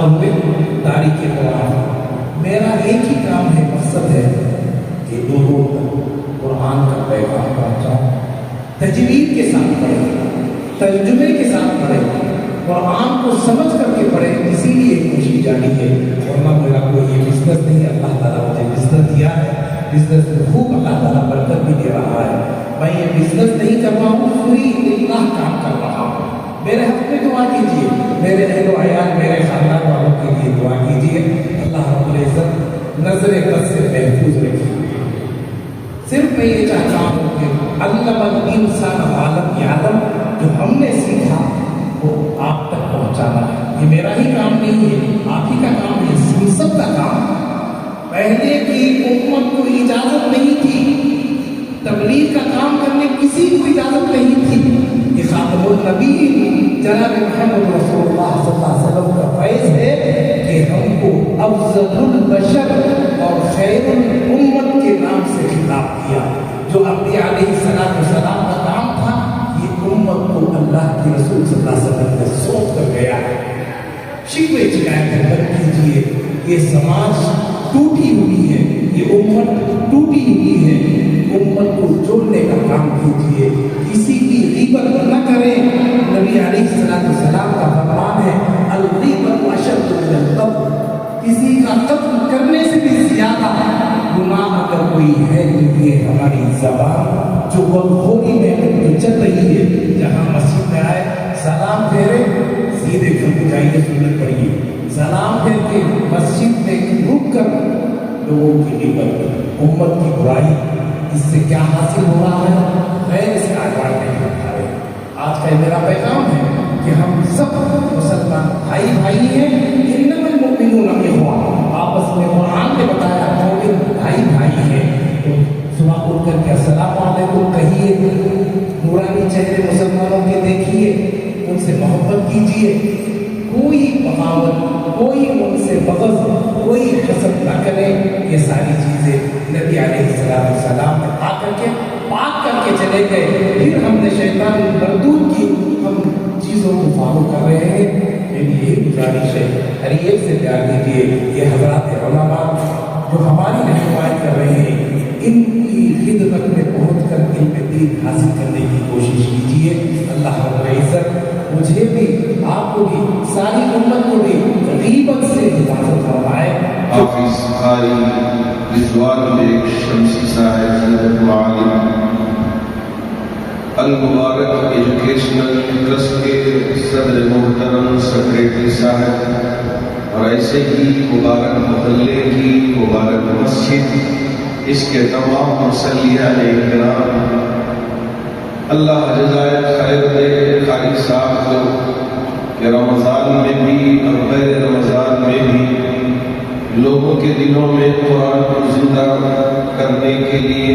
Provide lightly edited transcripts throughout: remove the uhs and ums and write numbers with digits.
سال ہوئے تاریخ قرآن. میرا ایک ہی کام ہے, مقصد ہے کہ لوگوں تک قرآن کا پیغام پہنچاؤں. تجوید کے ساتھ پڑھیں, ترجمے کے ساتھ پڑھیں, قرآن کو سمجھ کر کے پڑھیں. اسی لیے کوشش جاری ہے, ورنہ میرا کوئی یہ بزنس نہیں. اللہ تعالیٰ مجھے بزنس دیا ہے, بزنس میں خوب اللہ تعالیٰ برکت بھی دے رہا ہے. میں یہ بزنس نہیں کر رہا ہوں, پوری اللہ کام کر رہا ہوں. میرے حق میں دعا کیجیے, میرے اہل و عیال, میرے خاندان والوں کے لیے دعا کیجیے. اللہ رب العزت نظر بد سے محفوظ رکھیے. صرف میں یہ چاہتا ہوں کہ علم الانسان عالم عالم جو ہم نے سیکھا وہ آپ تک پہنچانا ہے. یہ میرا ہی کام نہیں ہے, آپ ہی کا کام ہے, ہم سب کا کام. پہلے کی امت کو اجازت نہیں تھی, تبلیغ کا کام کرنے کسی کو اجازت نہیں تھی. یہ خاتم النبی جناب محمد رسول اللہ صلی اللہ علیہ وسلم کا فیض ہے کہ ہم کو افضل البشر اور خیر الامت کے نام سے خطاب کیا. جو انبیاء علیہ السلام کا کام تھا, یہ امت کو اللہ کے رسول صلی اللہ علیہ وسلم نے سونپ کر گیا. شکوے شکایت مت کیجیے, یہ سماج ٹوٹی ہوئی ہے, یہ امت ٹوٹی ہوئی ہے. امت کو جوڑنے کا کام کیجیے, کسی کی غیبت نہ کریں. نبی علیہ السلام کا فرمان ہے الغیبت اشد من القتل. کسی کا قتل کرنے سے بھی زیادہ گناہ اگر کوئی ہے تو یہ ہماری زبان جو غلطی میں جو چل رہی ہے. جہاں مسجد میں آئے سلام پھیرے, سیدھے گھر کو جائیے, سنت پڑھیے. سلام پھیر کے مسجد میں رک کر لوگوں کی غیبت, امت کی برائی, اس سے کیا حاصل ہو رہا ہے؟ غیر اس کا احوال نہیں ہوتا ہے. آج کا میرا پیغام ہے کہ ہم سب مسلمان بھائی بھائی ہیں. انما المؤمنون اخوہ, آپس میں قرآن نے بتایا مومن بھائی بھائی ہیں. تو صبح اٹھ کر کے السلام علیکم کہیے, نورانی چہرے مسلمانوں کے دیکھیے, ان سے محبت کیجیے. کوئی بغاوت, کوئی ان سے بغض, کوئی حسد نہ کرے. یہ ساری چیزیں نبی علیہ السلام نے آ کر کے پاک کر کے چلے گئے. پھر ہم نے شیطان مردود کی ہم چیزوں کو فالو کر رہے ہیں. میری یہی گزارش ہے, ہر ایک سے پیار دیجیے. یہ حضرات علماء جو ہماری رہنمائی کر رہے ہیں, ان کی خدمت میں پہنچ کر علم دین حاصل کرنے کی کوشش کیجیے. اللہ رب العزت مجھے بھی, آپ کو بھی, ساری امت کو بھی غیبت سے حفاظت فرمائے. حافظ قاری رضوان بیگ شمسی صاحب حضرت معالم المبارک ایجوکیشنل ٹرسٹ کے صدر محترم سیکریٹری صاحب, اور ایسے ہی مبارک محلے کی مبارک مسجد, اس کے تمام مصلیان اکرام, اللہ جزائے خیر دے قاری صاحب کو کہ رمضان میں بھی اور غیر رمضان میں بھی لوگوں کے دلوں میں قرآن کو زندہ کرنے کے لیے,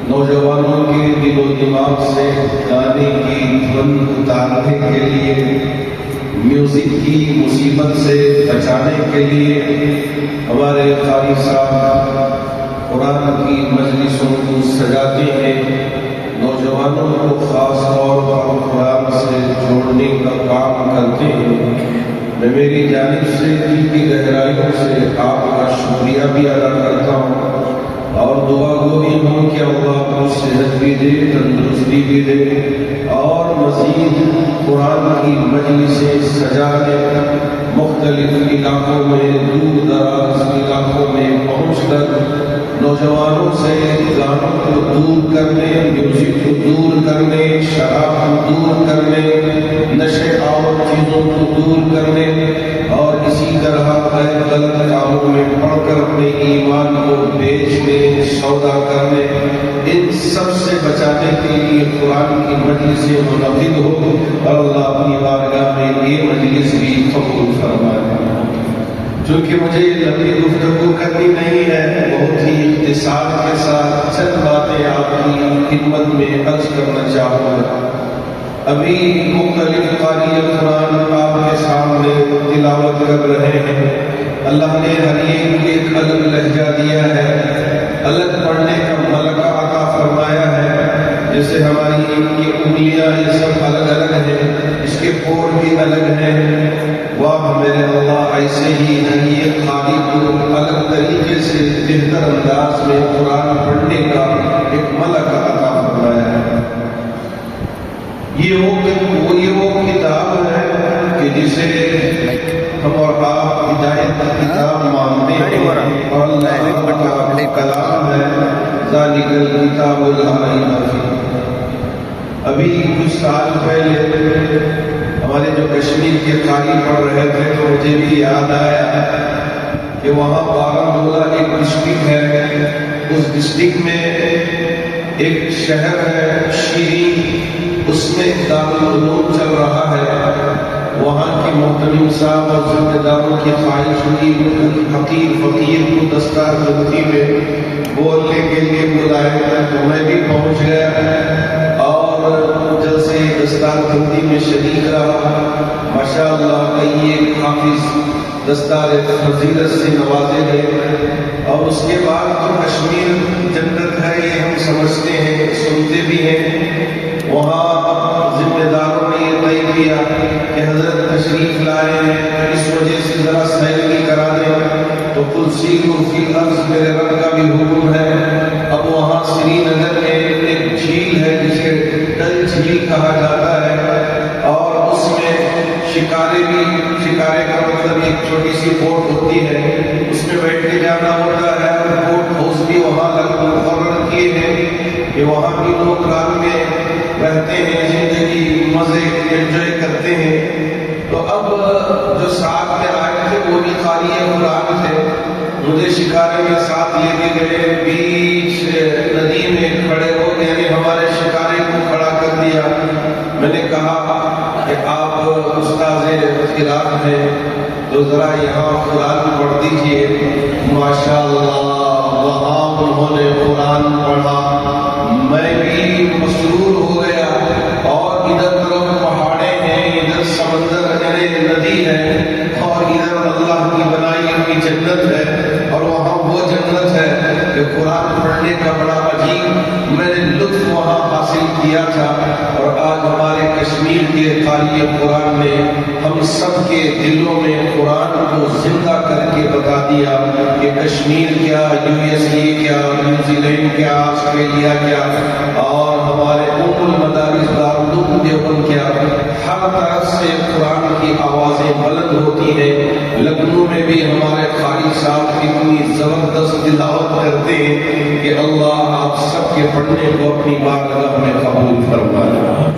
نوجوانوں کے دل و دماغ سے گانے کی دھن اتارنے کے لیے, میوزک کی مصیبت سے بچانے کے لیے ہمارے قاری صاحب قرآن کی مجلسوں کو سجاتے ہیں. نوجوانوں کو خاص طور پر قرآن سے جوڑنے کا کام کرتے ہیں. میں میری جانب سے دل کی گہرائیوں سے آپ کا شکریہ بھی ادا کرتا ہوں, اور دعا گوئی ہوں کہ اللہ کو صحت بھی دے, تندرستی بھی دے, اور مزید قرآن کی مجلسیں سجا دے. مختلف علاقوں میں, دور دراز علاقوں میں پہنچ کر نوجوانوں سے گانوں کو دور کرنے, میوزک کو دور کرنے, شراب کو دور کرنے, نشے اور چیزوں کو دور کرنے, اور اسی طرح غیر غلط کاموں میں پڑھ کر اپنے ایمان کو بیچنے, سودا کرنے, ان سب سے بچانے کے لیے قرآن کی مجلسیں منعقد ہو, اور اللہ اپنی بارگاہ میں یہ مجلس بھی قبول فرمائے. چونکہ مجھے لمبی گفتگو کرنی نہیں ہے, بہت ہی اختصار کے ساتھ چند باتیں آپ کی خدمت میں عرض کرنا چاہوں گا. ابھی مختلف قاری قرآن آپ کے سامنے تلاوت کر رہے ہیں. اللہ نے ہر ایک الگ لہجہ دیا ہے, الگ پڑھنے کا ملکہ عطا فرمایا ہے. جیسے ہماری یہ انگلیاں یہ سب الگ الگ ہیں, اس کے پور بھی الگ ہیں, واہ میرے اللہ، ایسے ہی نبی قاری کو الگ طریقے سے بہتر انداز میں قرآن پڑھنے کا ایک ملکہ عطا فرمایا ہے۔ یہ وہ کتاب ہے کہ جسے ہم اور آپ ہدایت کی کتاب مانتے ہیں، اور اللہ کا کلام ہے، ذالک الکتاب لا ریب فیہ۔ ابھی کچھ سال پہلے ہمارے جو کشمیر کے قاری پڑھ رہے تھے تو مجھے بھی یاد آیا کہ وہاں بارہمولہ ایک ڈسٹرکٹ ہے، اس ڈسٹرکٹ میں ایک شہر ہے شیرین، اس میں دارالعلوم چل رہا ہے۔ وہاں کی محترم صاحب اور ذمہ داروں کی خواہش ہوئی حقیر فقیر کو دستار بندی میں بولنے کے لیے بلایا، تو میں بھی پہنچ گیا اور جلسے دستار بندی میں شریک رہا۔ ماشاء اللہ کئی ایک حافظ دستار فضیلت سے نوازے گئے، اور اس کے بعد تو کشمیر جنت ہے یہ ہم سمجھتے ہیں، سنتے بھی ہیں۔ وہاں ذمہ داروں نے یہ طے کیا کہ حضرت تشریف لائے ہیں، اس وجہ سے ذرا سیر بھی کرا دیں، تو کل سیروا فی الارض میرے رب کا بھی حکم ہے۔ اب وہاں سری نگر میں ایک جھیل ہے جسے ڈل جھیل کہا جاتا ہے، اور اس میں شکارے کا مطلب ایک چھوٹی سی بوٹ ہوتی ہے، اس میں بیٹھ کے جانا ہوتا ہے، اور بوٹ ہاؤس بھی وہاں مقرر کیے ہیں کہ وہاں بھی لوگ رات میں رہتے ہیں، زندگی مزے انجوائے کرتے ہیں۔ تو اب جو ساتھ میں آئے تھے وہ بھی قاری قرآن تھے، مجھے شکارے میں ساتھ لے کے گئے، بیچ ندی میں کھڑے ہو گئے، یعنی ہمارے شکارے کو کھڑا کر دیا۔ میں نے کہا کہ آپ استاذ قرآن ہیں تو ذرا یہاں قرآن پڑھ دیجئے۔ ماشاء اللہ وہاں انہوں نے قرآن پڑھا، میں بھی مسرور ہو گیا، اور ادھر طرف پہاڑے ہیں، ادھر سمندر یعنی ندی ہے، اور ادھر اللہ کی بنائی ہوئی جنت ہے، اور وہاں وہ جنت ہے کہ قرآن پڑھنے کا بڑا عجیب میں نے لطف وہاں حاصل کیا تھا۔ اور آج ہمارے کشمیر کے قاری قرآن نے ہم سب کے دلوں میں قرآن کو زندہ کر کے بتا دیا کہ کشمیر کیا، USA کیا، نیوزی لینڈ کیا، آسٹریلیا کیا، اور ہمارے المدارس دارالعلوم دیوبند کیا، ہر طرف سے قرآن کی آوازیں بلند ہوتی ہیں۔ لکھنؤ میں بھی ہمارے قاری صاحب اتنی زبردست تلاوت کرتے ہیں کہ اللہ آپ سب کے پڑھنے کو اپنی بارگاہ میں قبول فرمائے۔